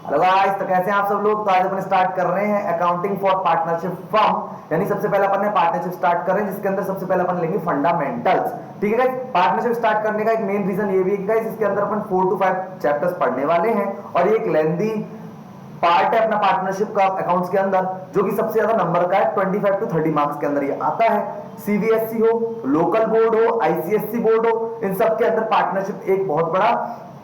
Hello guys, तो कैसे हैं आप सब लोग। तो आज अपन स्टार्ट कर रहे हैं अकाउंटिंग फॉर पार्टनरशिप फर्म, यानी सबसे पहले अपन ने पार्टनरशिप स्टार्ट कर रहे हैं जिसके अंदर सबसे पहले अपन लेंगे फंडामेंटल्स। ठीक है गाइस, पार्टनरशिप स्टार्ट करने का एक मेन रीजन ये भी है गाइस, इसके अंदर अपन 4 to 5 चैप्टर्स पढ़ने वाले हैं और ये एक लेंथी पार्ट है अपना पार्टनरशिप का अकाउंट्स के अंदर, जो कि सबसे ज्यादा नंबर का है। 25 to 30 मार्क्स के अंदर ये आता है। सीबीएसई हो, लोकल बोर्ड हो, आईसीएससी बोर्ड हो, इन सब के अंदर पार्टनरशिप एक बहुत बड़ा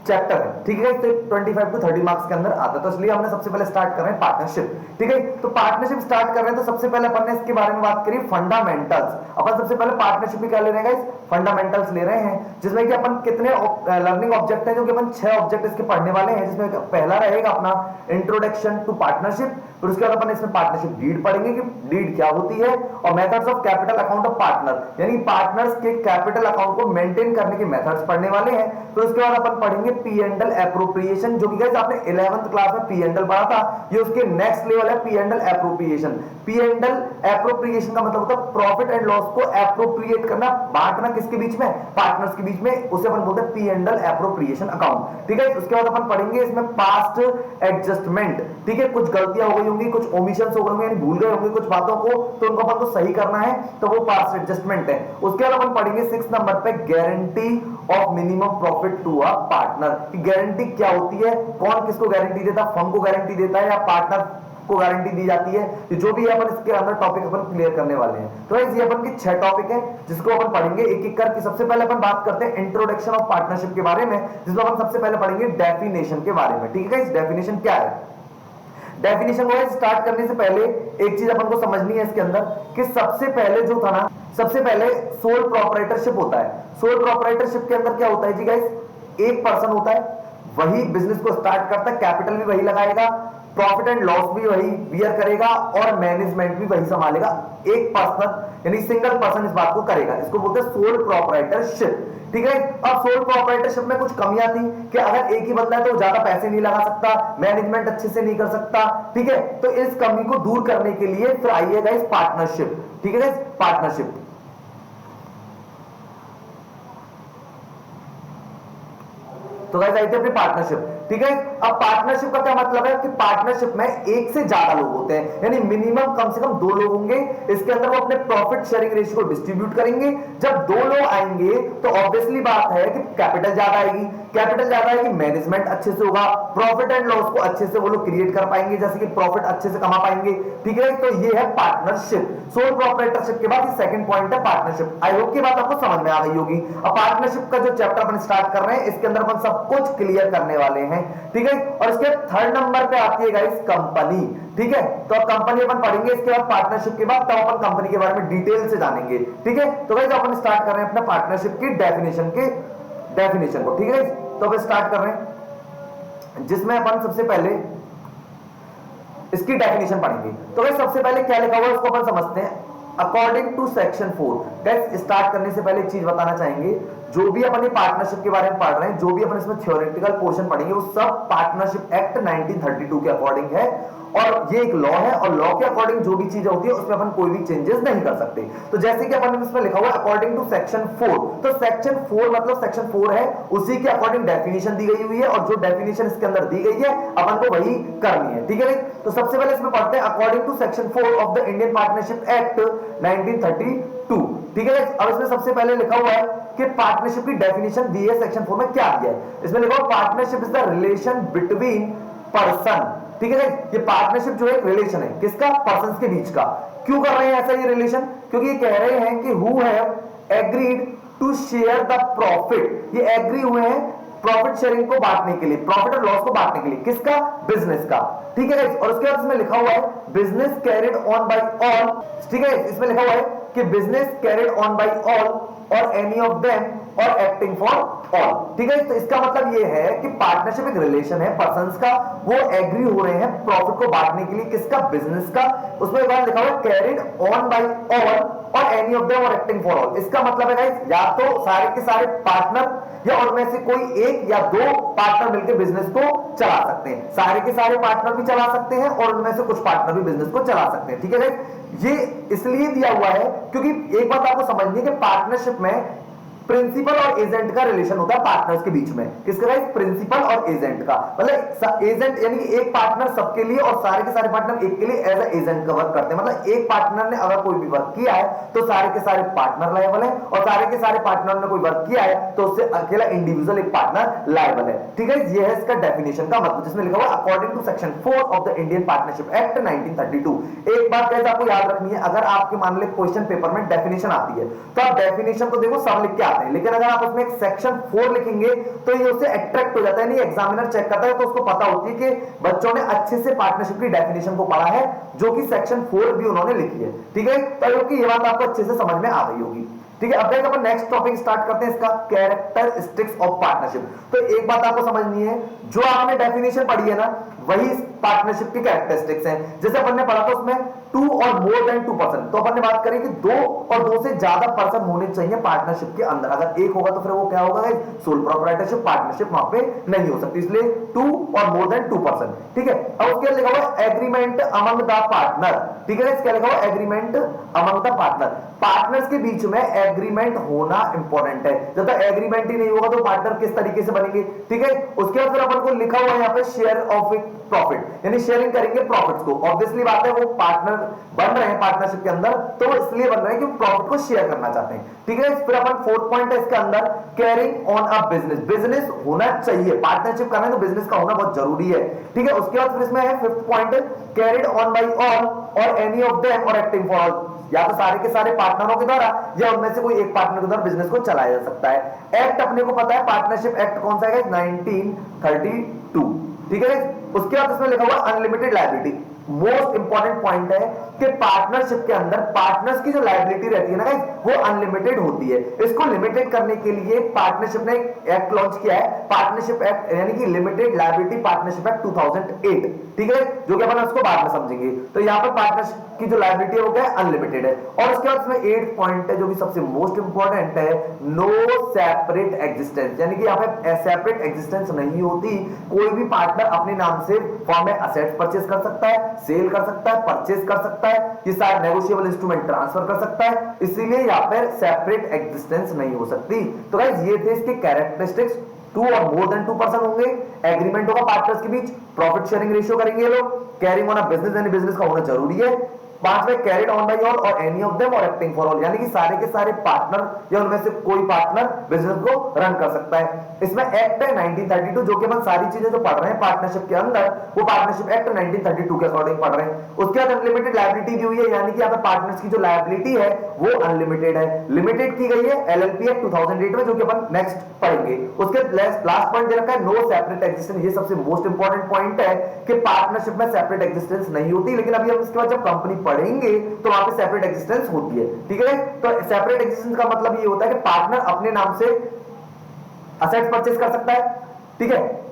चैप्टर है। ठीक है, तो 25 to 30 मार्क्स के अंदर आता है, तो इसलिए हमने सबसे पहले स्टार्ट कर रहे हैं पार्टनरशिप। ठीक है, तो पार्टनरशिप स्टार्ट कर रहे हैं तो सबसे पहले अपन ने इसके बारे में बात करी फंडामेंटल्स। अपन सबसे पहले पार्टनरशिप में क्या ले रहे हैं गाइस, फंडामेंटल्स ले रहे हैं, जिसमें कि अपन कितने लर्निंग ऑब्जेक्ट हैं, जो कि अपन 6 ऑब्जेक्ट इसके पढ़ने वाले हैं, जिसमें पहला रहेगा अपना इंट्रोडक्शन टू पार्टनरशिप। फिर उसके बाद अपन इसमें पार्टनरशिप डीड पढ़ेंगे कि डीड क्या होती है, और methods of capital account of partner, यानी पार्टनर्स के कैपिटल अकाउंट को मेंटेन करने के मेथड्स पढ़ने वाले हैं। फिर उसके बाद अपन पढ़ेंगे पी एंड एल एप्रोप्रिएशन, जो कि गाइस आपने 11th क्लास में पी एंड एल पढ़ा था, ये उसके नेक्स्ट लेवल है P and L appropriation. P and L appropriation का मतलब होता है प्रॉफिट एंड लॉस को एप्रोप्रिएट करना, बांटना किसके बीच में, पार्टनर्स के बीच में, उसे अपन बोलते हैं P and L appropriation account. ठीक है, उसके बाद अपन पढ़ेंगे इसमें पास्ट एडजस्टमेंट। ठीक है, कुछ गलतियां हो गई होंगी, कुछ ओमिशंस हो गए होंगे, यानी भूल गए होंगे कुछ बातों को, तो उनको अपन को सही करना है, तो वो पास्ट एडजस्टमेंट है। उसके बाद अपन पढ़ेंगे 6 नंबर पे guarantee of minimum profit to a partner, कि गारंटी क्या होती है, कौन किसको गारंटी देता है, फर्म को गारंटी देता है या पार्टनर को गारंटी दी जाती है, तो जो भी है अपन इसके अंदर टॉपिक अपन क्लियर करने वाले हैं। तो ये अपन के 6 टॉपिक हैं जिसको अपन पढ़ेंगे एक एक करके। सबसे पहले अपन बात करते हैं इंट्रोडक्शन ऑफ पार्टनरशिप के बारे में, जिसमें अपन सबसे पहले पढ़ेंगे डेफिनेशन के बारे में। ठीक है, इस डेफिनेशन क्या है, डेफिनेशन को स्टार्ट करने से पहले एक चीज अपन को समझनी है इसके अंदर, कि सबसे पहले जो था ना, सबसे पहले सोल प्रोप्राइटरशिप होता है। सोल प्रोप्राइटरशिप के अंदर क्या होता है जी गाइस, एक पर्सन होता है, वही बिजनेस को स्टार्ट करता है, कैपिटल भी वही लगाएगा, प्रॉफिट एंड लॉस भी वही बियर करेगा और मैनेजमेंट भी वही संभालेगा। एक पर्सन यानी सिंगल पर्सन इस बात को करेगा, इसको बोलते हैं सोल प्रोप्राइटरशिप। ठीक है, अब सोल प्रोप्राइटरशिप में कुछ कमियां थी कि अगर एक ही बंदा है तो ज्यादा पैसे नहीं लगा सकता, मैनेजमेंट अच्छे से नहीं कर सकता। ठीक है, तो इस कमी को दूर करने के लिए फिर आइएगा इस पार्टनरशिप। ठीक है, पार्टनरशिप तो गाइस आई थी अपनी पार्टनरशिप। ठीक है, अब पार्टनरशिप का क्या मतलब है कि पार्टनरशिप में एक से ज्यादा लोग होते हैं, यानी मिनिमम कम से कम 2 लोग होंगे। इसके अंदर वो अपने प्रॉफिट शेयरिंग रेशियो को डिस्ट्रीब्यूट करेंगे। जब 2 लोग आएंगे तो ऑब्वियसली बात है कि कैपिटल ज्यादा आएगी, कैपिटल ज्यादा आएगी, मैनेजमेंट अच्छे से होगा, प्रॉफिट एंड लॉस को अच्छे से वो लोग क्रिएट कर पाएंगे, जैसे कि प्रॉफिट अच्छे से कमा पाएंगे। ठीक है, तो ये है पार्टनरशिप। सोल प्रोप्राइटरशिप के बाद सेकंड पॉइंट है पार्टनरशिप। आई होप की बात आपको समझ में आ गई होगी। अब पार्टनरशिप का जो चैप्टर अपन स्टार्ट कर रहे हैं, इसके अंदर अपन सब कुछ क्लियर करने वाले हैं। ठीक है, और इसके 3rd नंबर पे आती है गाइस कंपनी। ठीक है, तो अब कंपनी अपन पढ़ेंगे इसके बाद पार्टनरशिप के बाद, तब अपन कंपनी के बारे में डिटेल से जानेंगे। ठीक है, तो गाइस अपन स्टार्ट कर रहे हैं अपना पार्टनरशिप की डेफिनेशन को। ठीक है, तो अब स्टार्ट कर रहे हैं जिसमें अपन सबसे पहले इसकी डेफिनेशन पढ़ेंगे। तो गाइस सबसे पहले क्या लिखा हुआ है उसको अपन समझते हैं। According to section 4, guys start करने से पहले एक चीज बताना चाहेंगे, जो भी अपन पार्टनरशिप के बारे में पढ़ रहे हैं, जो भी अपन इसमें थ्योरेटिकल पोर्शन पढ़ेंगे, वो सब पार्टनरशिप एक्ट 1932 के अकॉर्डिंग है, और ये एक लॉ है, और लॉ के अकॉर्डिंग जो भी चीजें होती है उसमें अपन कोई भी चेंजेस नहीं कर सकते। तो जैसे कि अपन इसमें लिखा हुआ है अकॉर्डिंग टू सेक्शन 4, तो सेक्शन 4 मतलब सेक्शन 4 है, उसी के अकॉर्डिंग डेफिनेशन दी गई हुई है, और जो डेफिनेशन इसके अंदर दी गई है अपन को वही करनी है। ठीक है, तो सबसे पहले इसमें पढ़ते हैं according to section 4 of the Indian partnership act 1932। ठीक है, अब इसमें सबसे पहले लिखा हुआ है कि पार्टनरशिप की डेफिनेशन दी है सेक्शन 4 में, क्या दिया है इसमें लिखा हुआ, partnership is the relation between person. ठीक है, ये पार्टनरशिप जो है एक रिलेशन है, किसका, पर्संस के बीच का। क्यों कर रहे हैं ऐसा ये रिलेशन, क्योंकि ये कह रहे हैं कि who have agreed to share the profit, ये एग्री हुए हैं प्रॉफिट शेयरिंग को बांटने के लिए, प्रॉफिट और लॉस को बांटने के लिए, किसका, बिजनेस का। ठीक है, और उसके बाद इसमें लिखा हुआ है business carried on by all. ठीक है, इसमें लिखा हुआ है कि business carried on by all और एनी ऑफ देम और एक्टिंग फॉर ऑल। ठीक है, तो इसका मतलब ये है कि पार्टनरशिप एक रिलेशन है पर्संस का, वो एग्री हो रहे हैं प्रॉफिट को बांटने के लिए, किसका, बिजनेस का। उसमें एक बार लिखा हुआ है कैरिड ऑन बाय ऑल और एनी ऑफ देम और एक्टिंग फॉर ऑल। इसका मतलब है गाइस, या तो सारे के सारे पार्टनर या उनमें से कोई एक या 2 पार्टनर मिलकर बिजनेस को चला सकते हैं, सारे के सारे पार्टनर भी चला सकते हैं और उनमें से कुछ पार्टनर भी बिजनेस को चला सकते हैं। ठीक है गाइस, ये इसलिए दिया हुआ है क्योंकि एक बात आपको समझनी है कि पार्टनरशिप में प्रिंसिपल और एजेंट का रिलेशन होता है पार्टनर्स के बीच में। किसका गाइस? प्रिंसिपल और एजेंट का। मतलब एजेंट यानी कि एक पार्टनर सबके लिए और सारे के सारे पार्टनर एक के लिए एज ए एजेंट का वर्क करते हैं। मतलब एक पार्टनर ने अगर कोई भी वर्क किया है तो सारे के सारे पार्टनर लायबल है, और सारे के सारे पार्टनर ने कोई वर्क किया है तो उससे अकेला इंडिविजुअल एक पार्टनर लायबल है। ठीक है, ये है इसका डेफिनेशन का मतलब, जिसमें लिखा हुआ according to section 4 of the Indian partnership act 1932। एक बात कैसे आपको याद रखनी है, अगर आपके मान ले क्वेश्चन पेपर में डेफिनेशन आती है तो आप डेफिनेशन तो देखो सब लिख के आते हैं, लेकिन अगर आप उसमें एक सेक्शन 4 लिखेंगे तो ये उससे अट्रैक्ट हो जाता है। नहीं, एग्जामिनर चेक करता है तो उसको पता होती है कि बच्चों ने अच्छे से पार्टनरशिप की डेफिनेशन को पढ़ा है, जो कि सेक्शन 4 भी उन्होंने लिखी है। ठीक है, तो ये बात आपको अच्छे से समझ में आ गई होगी। ठीक है, अब देखो अपन नेक्स्ट टॉपिक स्टार्ट करते हैं, इसका कैरेक्टरिस्टिक्स ऑफ पार्टनरशिप। तो एक बात आपको समझनी है, जो आपने डेफिनेशन पढ़ी है ना वही पार्टनरशिप की कैरेक्टरिस्टिक्स हैं। जैसे अपन ने पढ़ा था उसमें 2 और मोर देन 2 पर्सन, तो अपन ने बात करी कि 2 और 2 से ज्यादा पर्सन होने चाहिए पार्टनरशिप के अंदर। अगर एक होगा तो फिर वो क्या होगा, सोल प्रोप्राइटरशिप पार्टनरशिप वहां पे नहीं हो सकती, इसलिए 2 और मोर देन 2 पर्सन। ठीक है, अब उसके लिखा हुआ एग्रीमेंट अमंग द पार्टनर। ठीक है, इसका लिखा हुआ agreement among the partner. Partners के बीच में एग्रीमेंट होना इंपॉर्टेंट है। जब तक एग्रीमेंट ही नहीं होगा तो पार्टनर किस तरीके से बनेंगे। ठीक है, उसके बाद फिर अपन को लिखा हुआ है यहाँ पे शेयर ऑफ प्रॉफिट, यानी शेयरिंग करेंगे प्रॉफिट्स को। ऑब्वियसली बात है, वो पार्टनर बन रहे हैं पार्टनरशिप के अंदर तो वो इसलिए बन रहे हैं कि प्रॉफिट को शेयर करना चाहते हैं। ठीक है, फिर अपन 4th पॉइंट है इसके अंदर, carrying on a business. Business होना चाहिए, पार्टनरशिप करना है तो बिजनेस का होना बहुत जरूरी है। ठीक है, उसके बाद फिर इसमें है 5th point, carried on by all और एनी ऑफ देम और एक्टिंग फॉर ऑल। या तो सारे के सारे पार्टनरों के द्वारा या उनमें से कोई एक पार्टनर के द्वारा बिजनेस को चलाया जा सकता है। एक्ट अपने को पता है, पार्टनरशिप एक्ट कौन सा है? 1932। ठीक है, उसके बाद इसमें लिखा हुआ unlimited liability. Most important point है कि पार्टनरशिप के अंदर पार्टनर्स की जो लायबिलिटी रहती है ना वो अनलिमिटेड होती है। इसको लिमिटेड करने के लिए पार्टनरशिप ने एक एक्ट लॉन्च किया है, पार्टनरशिप एक्ट यानी कि लिमिटेड लायबिलिटी पार्टनरशिप एक्ट 2008। ठीक है, जो कि अपन उसको बाद में समझेंगे। तो यहाँ पर पार्टनरशिप की जो लायबिलिटी है वो क्या है? अनलिमिटेड है। और उसके बाद इसमें 8th पॉइंट है जो कि सबसे मोस्ट इंपॉर्टेंट है, नो सेपरेट एग्जिस्टेंस, यानी कि यहाँ पे सेपरेट एग्जिस्टेंस नहीं होती। कोई भी पार्टनर अपने नाम से फॉर्म में असेट्स परचेज कर सकता है, सेल कर सकता है, परचेज कर सकता है, ये सारे नेगोशिएबल इंस्ट्रूमेंट ट्रांसफर कर सकता है, इसीलिए यहाँ पर सेपरेट एग्जिस्टेंस नहीं हो सकती। तो गाइस ये थे इसके कैरेक्टरिस्टिक्स। 2 और मोर देन 2 पर्सन होंगे, एग्रीमेंट होगा पार्टनर्स के बीच, प्रॉफिट शेयरिंग रेशियो करेंगे ये लोग, कैरिंग ऑन अ बिजनेस यानी बिजनेस का होना जरूरी है। 5वें कैरिड ऑन बाय ऑल और एनी ऑफ देम और एक्टिंग फॉर ऑल, यानी कि सारे के सारे पार्टनर या उनमें से कोई पार्टनर बिजनेस को रन कर सकता है। इसमें एक्ट है 1932, जो कि हम सारी चीजें जो पढ़ रहे हैं पार्टनरशिप के अंदर वो पार्टनरशिप एक्ट 1932 के अकॉर्डिंग पढ़ रहे हैं। उसके बाद अनलिमिटेड लायबिलिटी दी हुई है, यानी कि यहाँ पर पार्टनर्स की जो लायबिलिटी है वो अनलिमिटेड है, लिमिटेड की गई है एलएलपी एक्ट 2008 में, जो कि अपन नेक्स्ट पढ़ेंगे। उसके लास्ट पॉइंट दे रखा है नो सेपरेट एग्जिस्टेंस। ये सबसे मोस्ट इंपॉर्टेंट पॉइंट है कि पार्टनरशिप में सेपरेट एग्जिस्टेंस नहीं होती, लेकिन अभी हम इसके बाद जब कंपनी पढ़ेंगे तो वहां पे सेपरेट एग्जिस्टेंस होती है। ठीक है, तो सेपरेट एग्जिस्टेंस का मतलब ये होता है कि पार्टनर अपने नाम से असेट्स परचेज कर सकता है, ठीक है,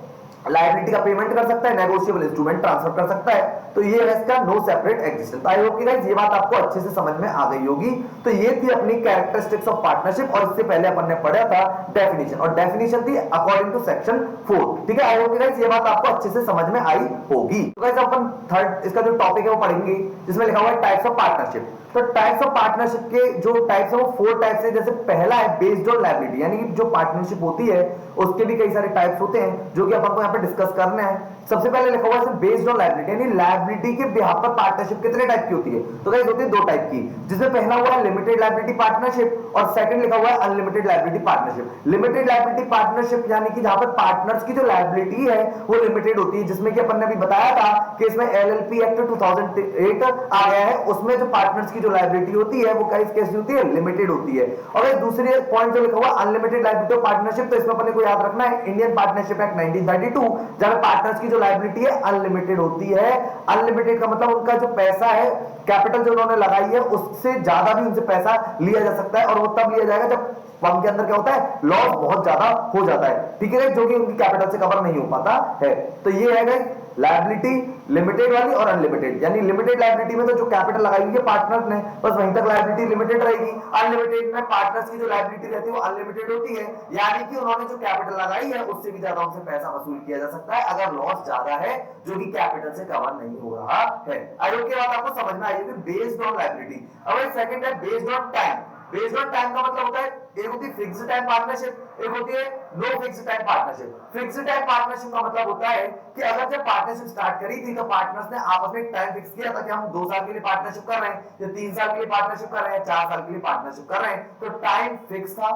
लायबिलिटी का पेमेंट कर सकता है, नेगोशिएबल इंस्ट्रूमेंट ट्रांसफर कर सकता है। तो ये है इसका no separate existence. I hope कि गाइस ये बात आपको अच्छे से समझ में आ गई होगी। तो ये थी अपनी कैरेक्टरिस्टिक्स ऑफ पार्टनरशिप, और इससे पहले अपन ने पढ़ा था डेफिनेशन, और डेफिनेशन थी अकॉर्डिंग टू सेक्शन 4। ठीक है, आई होप कि गाइस ये बात आपको अच्छे से समझ में आई होगी। तो गाइस अपन थर्ड इसका जो टॉपिक है वो पढ़ेंगे, जिसमें लिखा हुआ है टाइप्स ऑफ पार्टनरशिप। तो टाइप्स ऑफ पार्टनरशिप के जो टाइप्स है वो 4 टाइप्स है। जैसे पहला है बेस्ड ऑन लायबिलिटी, यानी कि जो पार्टनरशिप होती है उसके भी कई सारे टाइप्स होते हैं जो कि अपन को यहाँ पे डिस्कस करना है। सबसे पहले लिखा हुआ है बेस्ड ऑन लायबिलिटी, यानी लायबिलिटी के बिहाफ पर पार्टनरशिप कितने टाइप की होती है? तो गाइस होती है 2 टाइप की, जिसमें पहला हुआ है लिमिटेड लायबिलिटी पार्टनरशिप और सेकंड लिखा हुआ है unlimited liability partnership. Limited liability partnership यानी कि जहां पर पार्टनर्स की जो लायबिलिटी है वो लिमिटेड होती है, जिसमें कि अपन ने भी बताया था कि इसमें एलएलपी एक्ट 2008 आ गया है, उसमें जो पार्टनर्स की जो लायबिलिटी होती है वो कैसी होती है? लिमिटेड होती है। और दूसरी पॉइंट जो लिखा हुआ अनलिमिटेड लायबिलिटी पार्टनरशिप, तो इसमें अपन को याद रखना है इंडियन पार्टनरशिप एक्ट 1932, जहां पार्टनर्स की जो लायबिलिटी है अनलिमिटेड होती है। अनलिमिटेड का मतलब उनका जो पैसा है, कैपिटल जो उन्होंने लगाई है उससे ज्यादा भी उनसे पैसा लिया जा सकता है, और वो तब लिया जाएगा जब फर्म के अंदर क्या होता है? लॉस बहुत ज्यादा हो जाता है। ठीक है, जो कि उनकी कैपिटल से कवर नहीं हो पाता है। तो ये है गाइस लायबिलिटी लिमिटेड वाली और अनलिमिटेड, यानी लिमिटेड लायबिलिटी में तो जो कैपिटल लगाई हुई है पार्टनर ने बस वहीं तक लायबिलिटी लिमिटेड रहेगी। अनलिमिटेड में पार्टनर्स की जो लायबिलिटी रहती है वो अनलिमिटेड होती है, यानी कि उन्होंने जो कैपिटल लगाई है उससे भी ज्यादा उनसे पैसा वसूल किया जा सकता है अगर लॉस ज्यादा है जो कि कैपिटल से कवर नहीं हो रहा है। आई होप ये बात आपको समझ में आई होगी बेस्ड ऑन लायबिलिटी। अब सेकंड है based on time. Based on time का मतलब होता है एक होती है फिक्स्ड टाइम पार्टनरशिप, एक होती है no fixed time partnership. Fixed time partnership का मतलब होता है कि अगर जब पार्टनरशिप स्टार्ट करी थी तो पार्टनर्स ने आपस में टाइम फिक्स किया था कि हम 2 साल के लिए पार्टनरशिप कर रहे हैं या 3 साल के लिए पार्टनरशिप कर रहे हैं, 4 साल के लिए पार्टनरशिप कर रहे हैं, तो टाइम फिक्स था।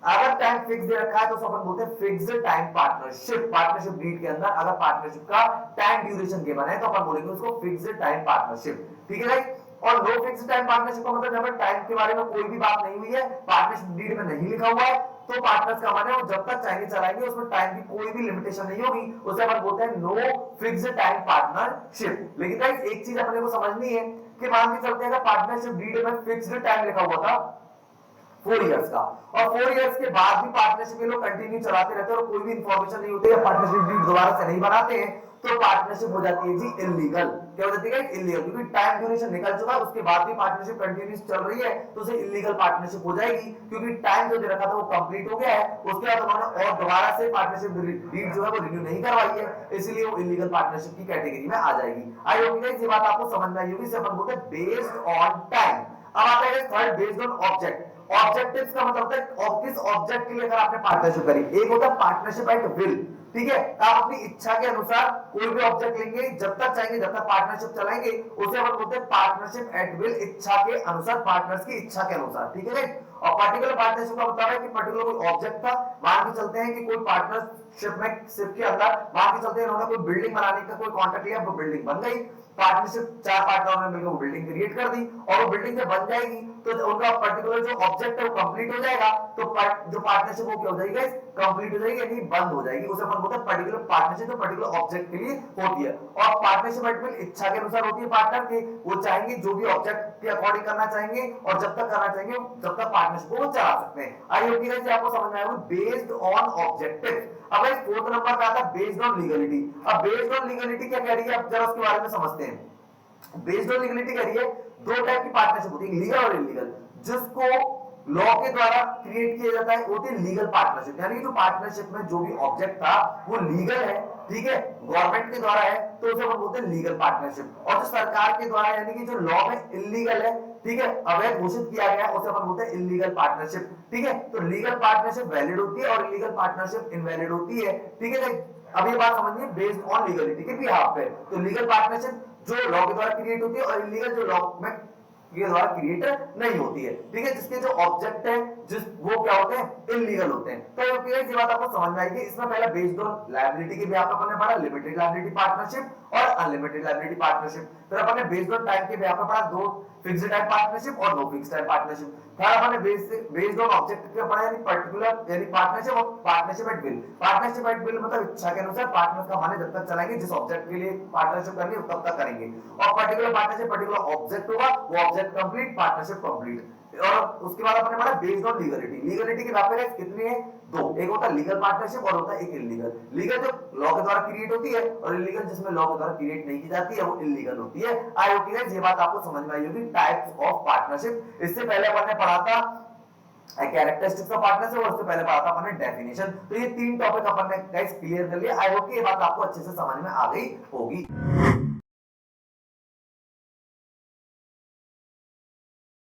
अगर टाइम फिक्स दे रखा है तो अपन बोलते हैं fixed time partnership. Partnership deed के अंदर अगर पार्टनरशिप का टाइम ड्यूरेशन गिवन है तो अपन बोलेंगे उसको फिक्स्ड टाइम पार्टनरशिप, ठीक है गाइस। और नो फिक्स्ड टाइम पार्टनरशिप का मतलब जब टाइम के बारे में कोई भी बात नहीं हुई है, पार्टनरशिप डीड में नहीं लिखा हुआ है, तो पार्टनर्स का माने वो जब तक चाहेंगे चलाएंगे, उसमें टाइम की कोई भी लिमिटेशन नहीं होगी, उसे अपन बोलते हैं नो फिक्स्ड टाइम पार्टनरशिप। लेकिन गाइस एक चीज अपने को समझनी है कि मान के चलते हैं अगर पार्टनरशिप डीड में फिक्स्ड टाइम लिखा हुआ था 4 इयर्स का, और 4 इयर्स के बाद भी पार्टनरशिप ये लोग कंटिन्यू चलाते रहते हैं और कोई भी इंफॉर्मेशन नहीं होती है, पार्टनरशिप डीड दोबारा से नहीं बनाते हैं, तो पार्टनरशिप हो जाती है जी इलीगल। क्या हो जाती है? इलीगल, क्योंकि टाइम ड्यूरेशन निकल चुका है, उसके बाद भी पार्टनरशिप कंटिन्यूस चल रही है तो उसे इलीगल पार्टनरशिप हो जाएगी, क्योंकि टाइम जो दे रखा था वो कंप्लीट हो गया है, उसके बाद उन्होंने और दोबारा से पार्टनरशिप डीड जो है वो रिन्यू नहीं करवाई है, इसलिए वो इलीगल पार्टनरशिप की कैटेगरी में आ जाएगी। आई होप गाइस ये बात आपको समझ में आई होगी। इसे अपन बोलते हैं बेस्ड ऑन टाइम। अब आता है third, based on object. Objectives का मतलब होता है किस ऑब्जेक्ट के लिए अगर आपने पार्टनरशिप करी। एक होता है पार्टनरशिप एट विल, ठीक है, आप अपनी इच्छा के अनुसार कोई भी ऑब्जेक्ट लेंगे, जब तक चाहेंगे जब तक पार्टनरशिप चलाएंगे, उसे हम बोलते हैं पार्टनरशिप एट विल, इच्छा के अनुसार, पार्टनर्स की इच्छा के अनुसार, ठीक है। और पर्टिकुलर पार्टनरशिप का मतलब है कि पर्टिकुलर कोई ऑब्जेक्ट था, मान के चलते हैं कि कोई पार्टनरशिप में शिप के अंदर मान के चलते हैं इन्होंने कोई बिल्डिंग बनाने का कोई कॉन्ट्रैक्ट लिया, वो बिल्डिंग बन गई, पार्टनरशिप 4 पार्टनरों ने मिलकर वो बिल्डिंग क्रिएट कर दी, और वो बिल्डिंग जब बन जाएगी तो उनका पर्टिकुलर जो ऑब्जेक्ट है वो कंप्लीट हो जाएगा, तो जो पार्टनरशिप वो क्या हो जाएगी गाइस, कंप्लीट हो जाएगी, यानी बंद हो जाएगी। उसे अपन बोलते हैं पर्टिकुलर पार्टनरशिप जो पर्टिकुलर ऑब्जेक्ट के लिए होती है। और पार्टनरशिप एट इच्छा के अनुसार होती है, पार्टनर के वो चाहेंगे जो भी ऑब्जेक्ट के अकॉर्डिंग करना चाहेंगे, और जब तक करना चाहेंगे जब तक पार्टनरशिप को चला सकते हैं। आई होप गाइस आपको समझ में आया होगा बेस्ड ऑन ऑब्जेक्टिव। अब गाइस फोर्थ नंबर पे आता है बेस्ड ऑन लीगलिटी। अब बेस्ड ऑन लीगलिटी क्या कह रही है, अब जरा उसके बारे में समझते हैं। बेस्ड ऑन लीगलिटी कह रही है 2 टाइप की पार्टनरशिप होती है, लीगल और इलीगल। जिसको लॉ के द्वारा क्रिएट किया जाता है होती है लीगल पार्टनरशिप, यानी जो पार्टनरशिप में जो भी ऑब्जेक्ट था वो लीगल है, ठीक है, गवर्नमेंट के द्वारा है, तो उसे हम बोलते हैं लीगल पार्टनरशिप। और जो सरकार के द्वारा यानी कि जो लॉ में इलीगल है, ठीक है, अवैध घोषित किया गया है, उसे हम बोलते हैं इलीगल पार्टनरशिप, ठीक है। तो लीगल पार्टनरशिप वैलिड होती है और इलीगल पार्टनरशिप इनवैलिड होती है, ठीक है। अब ये बात समझिए बेस्ड ऑन लीगलिटी के बिहाफ पे, तो लीगल पार्टनरशिप जो लॉ के द्वारा क्रिएट होती है और इलीगल जो लॉ में के द्वारा क्रिएट नहीं होती है, ठीक है, जिसके जो ऑब्जेक्ट है जिस वो क्या होते हैं इलीगल होते हैं। तो ये बात आपको समझ में आएगी। इसमें पहला बेस्ड ऑन लायबिलिटी के भी अपन ने पढ़ा लिमिटेड लायबिलिटी पार्टनरशिप और अनलिमिटेड लायबिलिटी पार्टनरशिप। फिर अपन ने बेस्ड ऑन टाइम के भी आपने पढ़ा 2 फिक्स्ड टाइम पार्टनरशिप और नो फिक्स्ड टाइम पार्टनरशिप। फिर अपन ने बेस्ड ऑन ऑब्जेक्ट के पढ़ा यानी पर्टिकुलर यानी पार्टनरशिप और partnership at will. Partnership at will मतलब इच्छा के अनुसार पार्टनर्स का माने जब तक चलाएंगे, जिस ऑब्जेक्ट के लिए पार्टनरशिप करनी है तब तक करेंगे। और पर्टिकुलर पार्टनरशिप पर्टिकुलर ऑब्जेक्ट होगा, वो ऑब्जेक्ट कंप्लीट, पार्टनरशिप कंप्लीट। और उसके बाद अपने पढ़ा बेस्ड ऑन लीगलिटी। लीगलिटी के व्यापार कितने हैं? 2, एक होता है लीगल पार्टनरशिप और होता है एक इलीगल। लीगल जो लॉ के द्वारा क्रिएट होती है और इलीगल जिसमें लॉ के द्वारा क्रिएट नहीं की जाती है वो इलीगल होती है। आई होप गाइस ये बात आपको समझ में आई होगी टाइप्स ऑफ पार्टनरशिप। इससे पहले अपन ने पढ़ा था कैरेक्टरिस्टिक्स ऑफ पार्टनरशिप और उससे पहले पढ़ा था अपन ने डेफिनेशन। तो ये 3 टॉपिक अपन ने गाइस क्लियर कर लिया। आई होप कि ये बात आपको अच्छे से समझ में आ गई होगी।